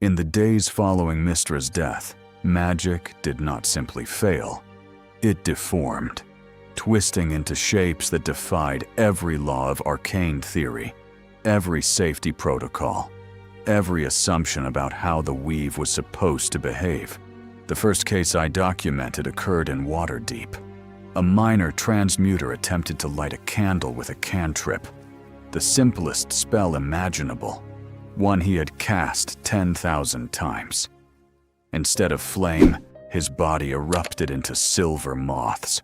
In the days following Mystra's death, magic did not simply fail. It deformed, twisting into shapes that defied every law of arcane theory, every safety protocol, every assumption about how the weave was supposed to behave. The first case I documented occurred in Waterdeep. A minor transmuter attempted to light a candle with a cantrip, the simplest spell imaginable, one he had cast 10,000 times. Instead of flame, his body erupted into silver moths.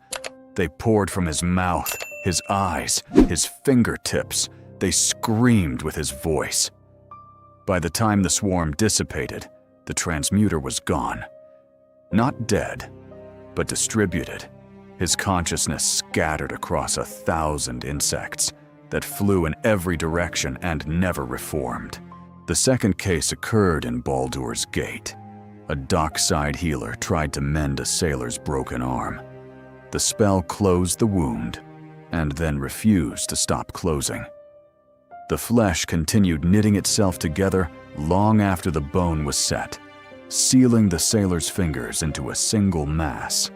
They poured from his mouth, his eyes, his fingertips. They screamed with his voice. By the time the swarm dissipated, the transmuter was gone. Not dead, but distributed, his consciousness scattered across 1,000 insects that flew in every direction and never reformed. The second case occurred in Baldur's Gate. A dockside healer tried to mend a sailor's broken arm. The spell closed the wound, and then refused to stop closing. The flesh continued knitting itself together long after the bone was set, sealing the sailor's fingers into a single mass,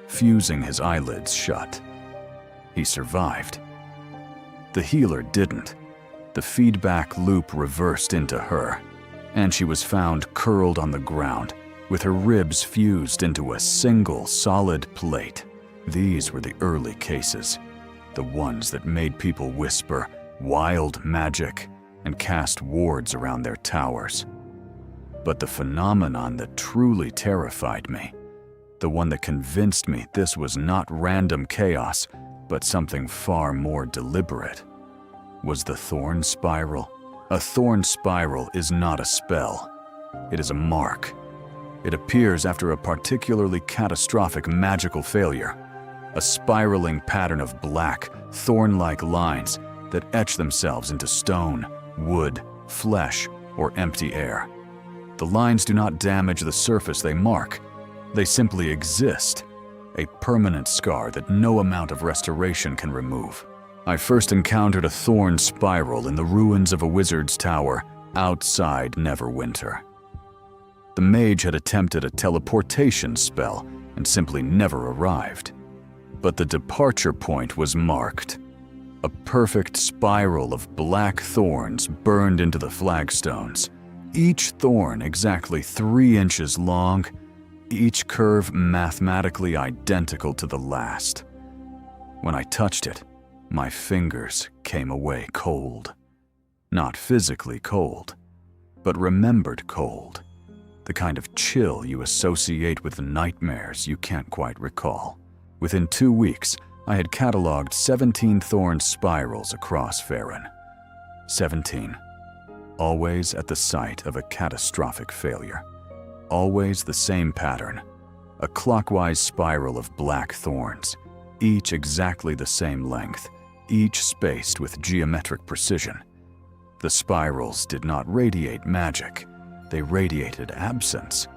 fusing his eyelids shut. He survived. The healer didn't. The feedback loop reversed into her, and she was found curled on the ground, with her ribs fused into a single solid plate. These were the early cases, the ones that made people whisper wild magic and cast wards around their towers. But the phenomenon that truly terrified me, the one that convinced me this was not random chaos, but something far more deliberate, was the Thorn Spiral. A Thorn Spiral is not a spell. It is a mark. It appears after a particularly catastrophic magical failure, a spiraling pattern of black, thorn-like lines that etch themselves into stone, wood, flesh, or empty air. The lines do not damage the surface they mark. They simply exist, a permanent scar that no amount of restoration can remove. I first encountered a thorn spiral in the ruins of a wizard's tower outside Neverwinter. The mage had attempted a teleportation spell and simply never arrived. But the departure point was marked. A perfect spiral of black thorns burned into the flagstones, each thorn exactly 3 inches long, each curve mathematically identical to the last. When I touched it, my fingers came away cold. Not physically cold, but remembered cold. The kind of chill you associate with nightmares you can't quite recall. Within 2 weeks, I had cataloged 17 thorn spirals across Faerûn. 17. Always at the site of a catastrophic failure. Always the same pattern. A clockwise spiral of black thorns, each exactly the same length, each spaced with geometric precision. The spirals did not radiate magic. They radiated absence.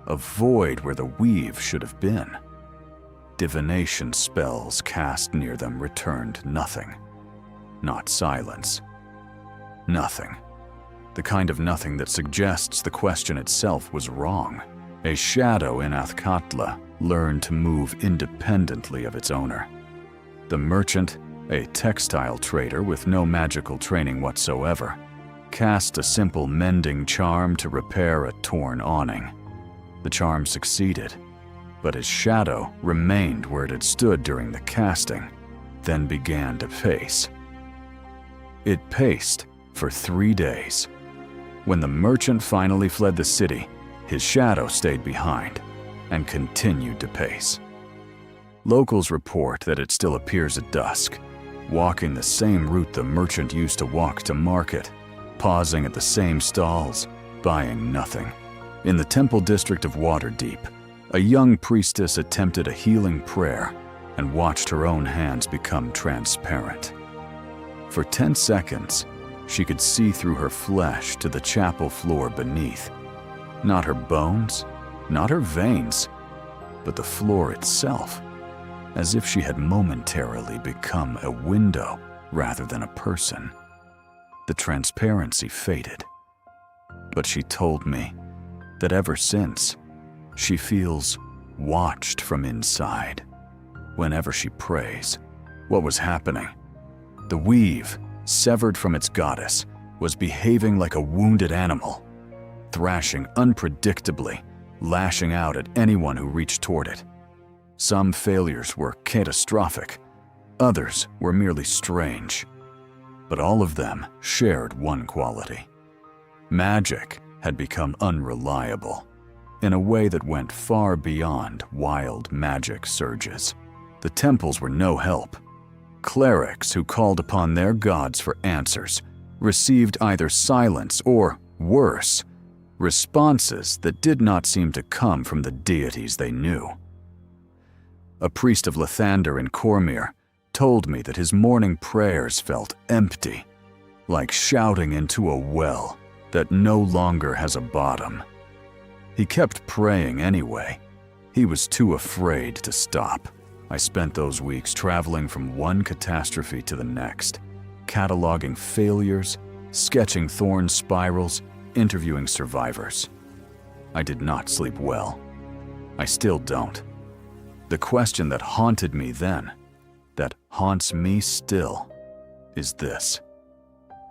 A void where the weave should have been. Divination spells cast near them returned nothing. Not silence. Nothing. The kind of nothing that suggests the question itself was wrong. A shadow in Athkatla learned to move independently of its owner. The merchant, a textile trader with no magical training whatsoever, cast a simple mending charm to repair a torn awning. The charm succeeded, but his shadow remained where it had stood during the casting, then began to pace. It paced for 3 days. When the merchant finally fled the city, his shadow stayed behind and continued to pace. Locals report that it still appears at dusk, walking the same route the merchant used to walk to market, pausing at the same stalls, buying nothing. In the temple district of Waterdeep, a young priestess attempted a healing prayer and watched her own hands become transparent. For 10 seconds, she could see through her flesh to the chapel floor beneath. Not her bones, not her veins, but the floor itself, as if she had momentarily become a window rather than a person. The transparency faded. But she told me that ever since, she feels watched from inside. Whenever she prays, what was happening? The weave, severed from its goddess, was behaving like a wounded animal, thrashing unpredictably, lashing out at anyone who reached toward it. Some failures were catastrophic, others were merely strange, but all of them shared one quality. Magic had become unreliable in a way that went far beyond wild magic surges. The temples were no help. Clerics who called upon their gods for answers received either silence or, worse, responses that did not seem to come from the deities they knew. A priest of Lathander in Cormyr told me that his morning prayers felt empty, like shouting into a well that no longer has a bottom. He kept praying anyway. He was too afraid to stop. I spent those weeks traveling from one catastrophe to the next, cataloging failures, sketching thorn spirals, interviewing survivors. I did not sleep well. I still don't. The question that haunted me then, that haunts me still, is this.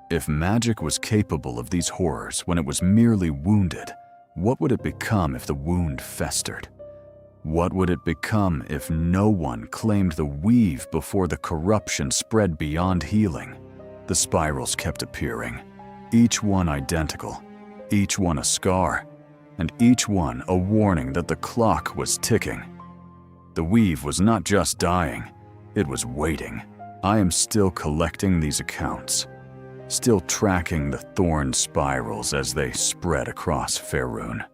If magic was capable of these horrors when it was merely wounded, what would it become if the wound festered? What would it become if no one claimed the weave before the corruption spread beyond healing? The spirals kept appearing, each one identical, each one a scar, and each one a warning that the clock was ticking. The weave was not just dying, it was waiting. I am still collecting these accounts, still tracking the thorn spirals as they spread across Faerûn.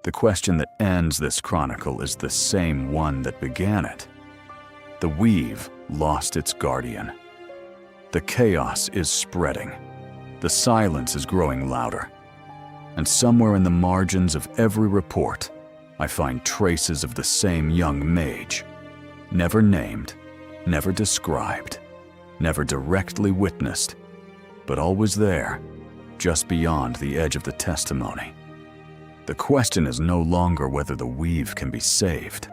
The question that ends this chronicle is the same one that began it. The weave lost its guardian. The chaos is spreading. The silence is growing louder. And somewhere in the margins of every report, I find traces of the same young mage, never named, never described, never directly witnessed, but always there, just beyond the edge of the testimony. The question is no longer whether the weave can be saved.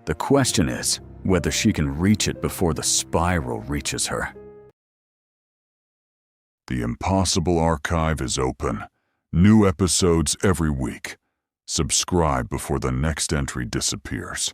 The question is whether she can reach it before the spiral reaches her. The Impossible Archive is open. New episodes every week. Subscribe before the next entry disappears.